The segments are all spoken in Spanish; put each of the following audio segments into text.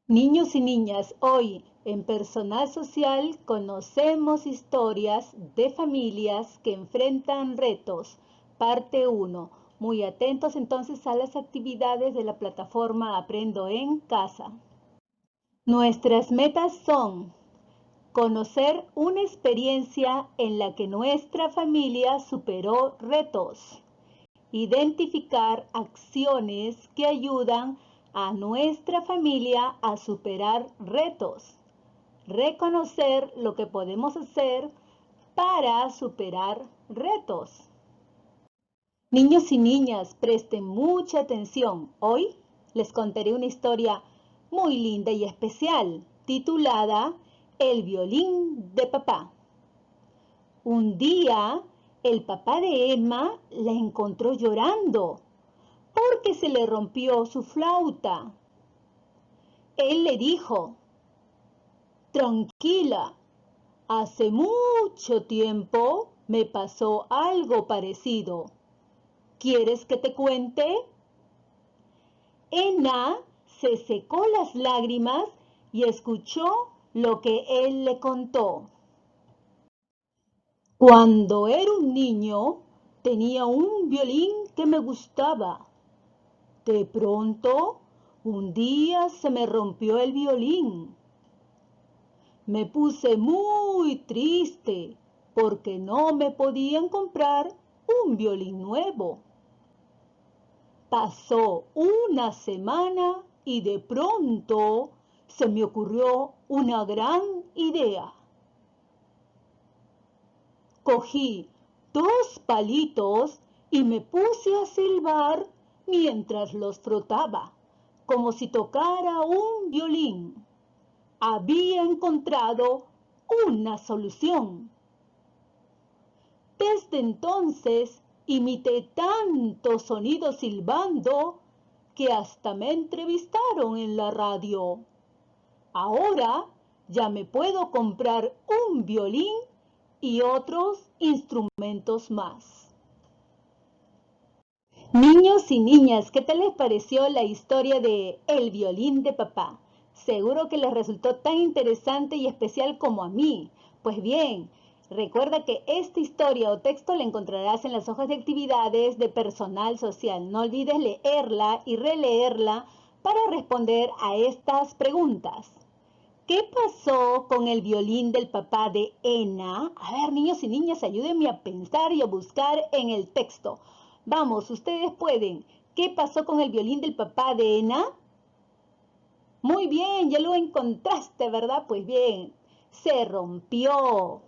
Niños y niñas, hoy en Personal Social conocemos historias de familias que enfrentan retos. Parte 1. Muy atentos entonces a las actividades de la plataforma Aprendo en Casa. Nuestras metas son conocer una experiencia en la que nuestra familia superó retos. Identificar acciones que ayudan a nuestra familia a superar retos. Reconocer lo que podemos hacer para superar retos. Niños y niñas, presten mucha atención. Hoy les contaré una historia muy linda y especial, titulada El violín de papá. Un día, el papá de Emma la encontró llorando porque se le rompió su flauta. Él le dijo: tranquila, hace mucho tiempo me pasó algo parecido. ¿Quieres que te cuente? Emma se secó las lágrimas y escuchó lo que él le contó. Cuando era un niño, tenía un violín que me gustaba. De pronto, un día se me rompió el violín. Me puse muy triste porque no me podían comprar un violín nuevo. Pasó una semana y de pronto se me ocurrió una gran idea. Cogí 2 palitos y me puse a silbar mientras los frotaba, como si tocara un violín. Había encontrado una solución. Desde entonces imité tantos sonidos silbando que hasta me entrevistaron en la radio. Ahora ya me puedo comprar un violín y otros instrumentos más. Niños y niñas, ¿qué tal les pareció la historia de El violín de papá? Seguro que les resultó tan interesante y especial como a mí. Pues bien, recuerda que esta historia o texto la encontrarás en las hojas de actividades de Personal Social. No olvides leerla y releerla para responder a estas preguntas. ¿Qué pasó con el violín del papá de Ena? A ver, niños y niñas, ayúdenme a pensar y a buscar en el texto. Vamos, ustedes pueden. ¿Qué pasó con el violín del papá de Ena? Muy bien, ya lo encontraste, ¿verdad? Pues bien, se rompió.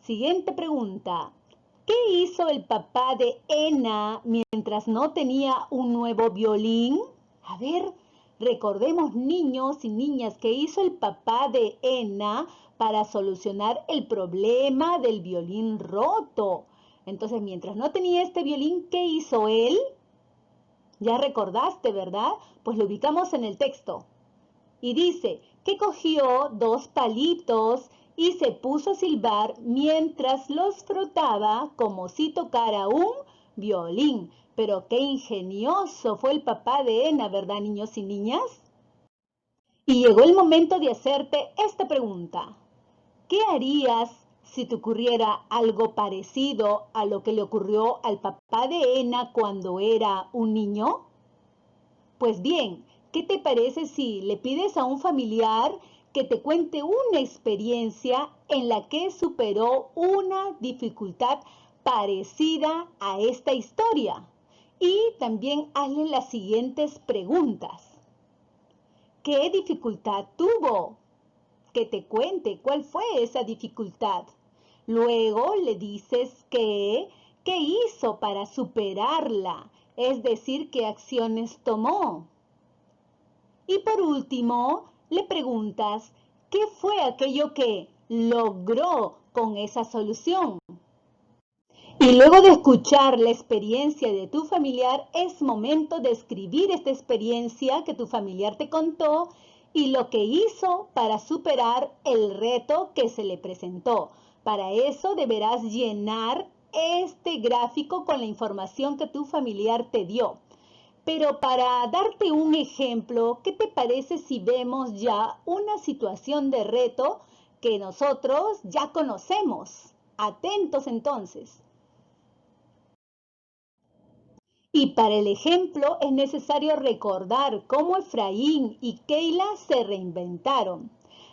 Siguiente pregunta. ¿Qué hizo el papá de Ena mientras no tenía un nuevo violín? A ver, recordemos, niños y niñas, ¿qué hizo el papá de Ena para solucionar el problema del violín roto? Entonces, mientras no tenía este violín, ¿qué hizo él? Ya recordaste, ¿verdad? Pues lo ubicamos en el texto. Y dice que cogió 2 palitos y se puso a silbar mientras los frotaba como si tocara un violín. Pero qué ingenioso fue el papá de Ena, ¿verdad, niños y niñas? Y llegó el momento de hacerte esta pregunta. ¿Qué harías si te ocurriera algo parecido a lo que le ocurrió al papá de Ena cuando era un niño? Pues bien, ¿qué te parece si le pides a un familiar que te cuente una experiencia en la que superó una dificultad parecida a esta historia? Y también hazle las siguientes preguntas. ¿Qué dificultad tuvo? Que te cuente cuál fue esa dificultad. Luego le dices qué hizo para superarla, es decir, qué acciones tomó. Y por último, le preguntas qué fue aquello que logró con esa solución. Y luego de escuchar la experiencia de tu familiar, es momento de escribir esta experiencia que tu familiar te contó y lo que hizo para superar el reto que se le presentó. Para eso deberás llenar este gráfico con la información que tu familiar te dio. Pero para darte un ejemplo, ¿qué te parece si vemos ya una situación de reto que nosotros ya conocemos? Atentos entonces. Y para el ejemplo es necesario recordar cómo Efraín y Keila se reinventaron.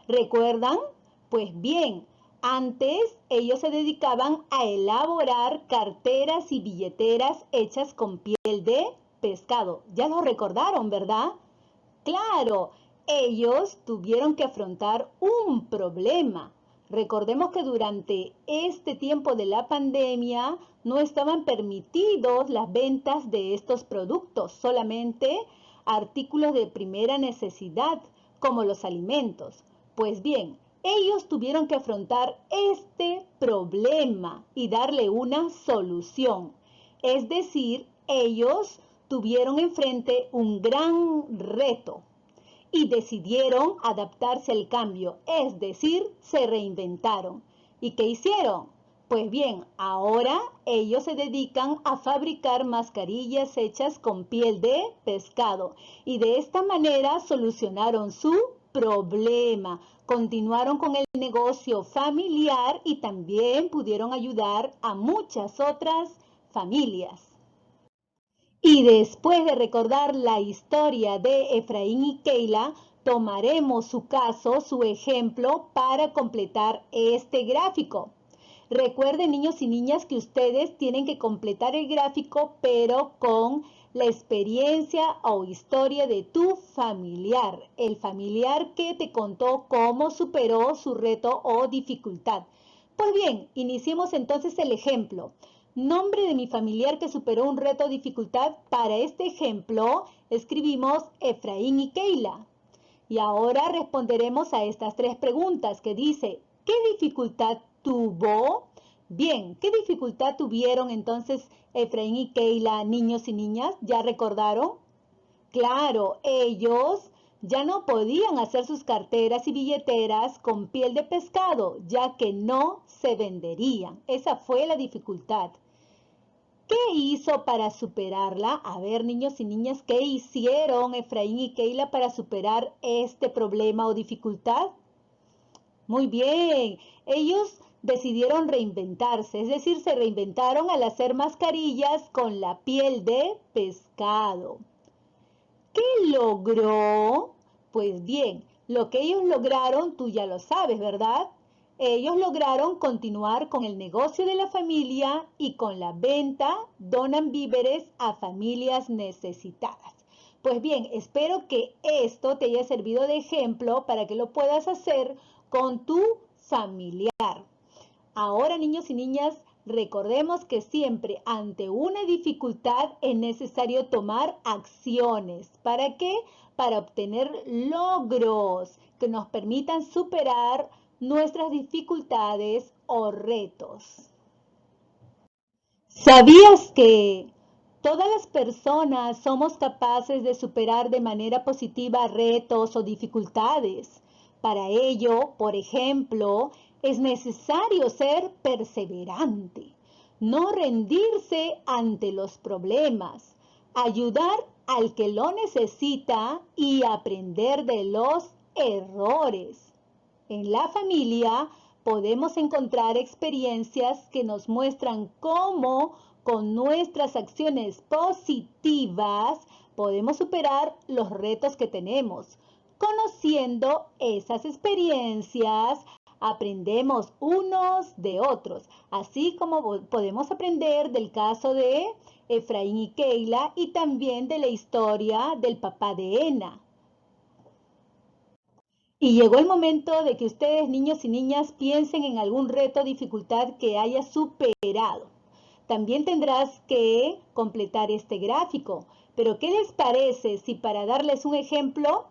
¿Recuerdan? Pues bien, antes ellos se dedicaban a elaborar carteras y billeteras hechas con piel de pescado. Ya lo recordaron, ¿verdad? Claro, ellos tuvieron que afrontar un problema. Recordemos que durante este tiempo de la pandemia no estaban permitidos las ventas de estos productos, solamente artículos de primera necesidad, como los alimentos. Pues bien, ellos tuvieron que afrontar este problema y darle una solución. Es decir, ellos tuvieron enfrente un gran reto y decidieron adaptarse al cambio, es decir, se reinventaron. ¿Y qué hicieron? Pues bien, ahora ellos se dedican a fabricar mascarillas hechas con piel de pescado y de esta manera solucionaron su problema. Continuaron con el negocio familiar y también pudieron ayudar a muchas otras familias. Y después de recordar la historia de Efraín y Keila, tomaremos su caso, su ejemplo, para completar este gráfico. Recuerden, niños y niñas, que ustedes tienen que completar el gráfico, pero con la experiencia o historia de tu familiar, el familiar que te contó cómo superó su reto o dificultad. Pues bien, iniciemos entonces el ejemplo. Nombre de mi familiar que superó un reto o dificultad. Para este ejemplo, escribimos Efraín y Keila. Y ahora responderemos a estas tres preguntas que dice, ¿qué dificultad tuvo? Bien, ¿qué dificultad tuvieron entonces Efraín y Keila, niños y niñas? ¿Ya recordaron? Claro, ellos ya no podían hacer sus carteras y billeteras con piel de pescado, ya que no se venderían. Esa fue la dificultad. ¿Qué hizo para superarla? A ver, niños y niñas, ¿qué hicieron Efraín y Keila para superar este problema o dificultad? Muy bien, ellos decidieron reinventarse, es decir, se reinventaron al hacer mascarillas con la piel de pescado. ¿Qué logró? Pues bien, lo que ellos lograron, tú ya lo sabes, ¿verdad? Ellos lograron continuar con el negocio de la familia y con la venta donan víveres a familias necesitadas. Pues bien, espero que esto te haya servido de ejemplo para que lo puedas hacer con tu familiar. Ahora, niños y niñas, recordemos que siempre ante una dificultad es necesario tomar acciones. ¿Para qué? Para obtener logros que nos permitan superar nuestras dificultades o retos. ¿Sabías que todas las personas somos capaces de superar de manera positiva retos o dificultades? Para ello, por ejemplo, es necesario ser perseverante, no rendirse ante los problemas, ayudar al que lo necesita y aprender de los errores. En la familia podemos encontrar experiencias que nos muestran cómo con nuestras acciones positivas podemos superar los retos que tenemos. Conociendo esas experiencias, aprendemos unos de otros, así como podemos aprender del caso de Efraín y Keila y también de la historia del papá de Ena. Y llegó el momento de que ustedes, niños y niñas, piensen en algún reto o dificultad que haya superado. También tendrás que completar este gráfico. Pero ¿qué les parece si para darles un ejemplo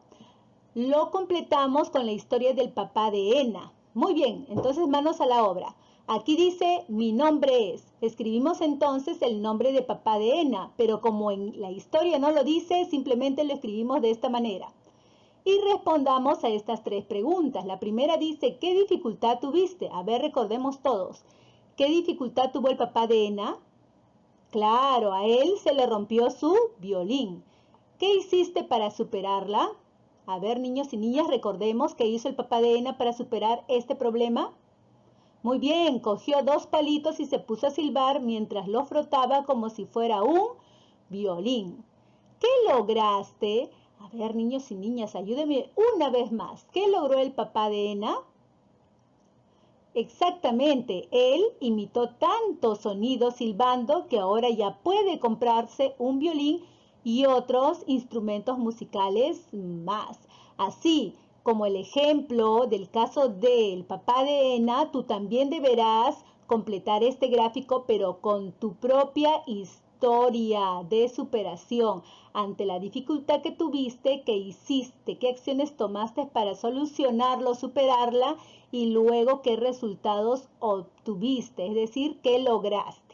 lo completamos con la historia del papá de Ena? Muy bien, entonces manos a la obra. Aquí dice, mi nombre es. Escribimos entonces el nombre de papá de Ena, pero como en la historia no lo dice, simplemente lo escribimos de esta manera. Y respondamos a estas tres preguntas. La primera dice, ¿qué dificultad tuviste? A ver, recordemos todos. ¿Qué dificultad tuvo el papá de Ena? Claro, a él se le rompió su violín. ¿Qué hiciste para superarla? A ver, niños y niñas, recordemos qué hizo el papá de Ena para superar este problema. Muy bien, cogió dos palitos y se puso a silbar mientras lo frotaba como si fuera un violín. ¿Qué lograste? A ver, niños y niñas, ayúdenme una vez más. ¿Qué logró el papá de Ena? Exactamente, él imitó tantos sonidos silbando que ahora ya puede comprarse un violín y otros instrumentos musicales más. Así como el ejemplo del caso del papá de Ena, tú también deberás completar este gráfico, pero con tu propia historia de superación ante la dificultad que tuviste, que hiciste, qué acciones tomaste para solucionarlo, superarla y luego qué resultados obtuviste, es decir, qué lograste.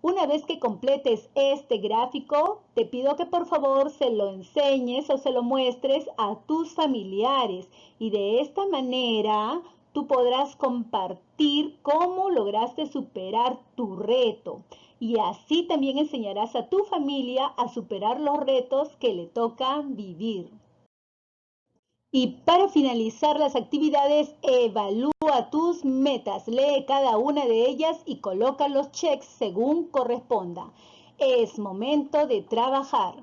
Una vez que completes este gráfico, te pido que por favor se lo enseñes o se lo muestres a tus familiares y de esta manera tú podrás compartir cómo lograste superar tu reto y así también enseñarás a tu familia a superar los retos que le tocan vivir. Y para finalizar las actividades, evalúa tus metas, lee cada una de ellas y coloca los checks según corresponda. Es momento de trabajar.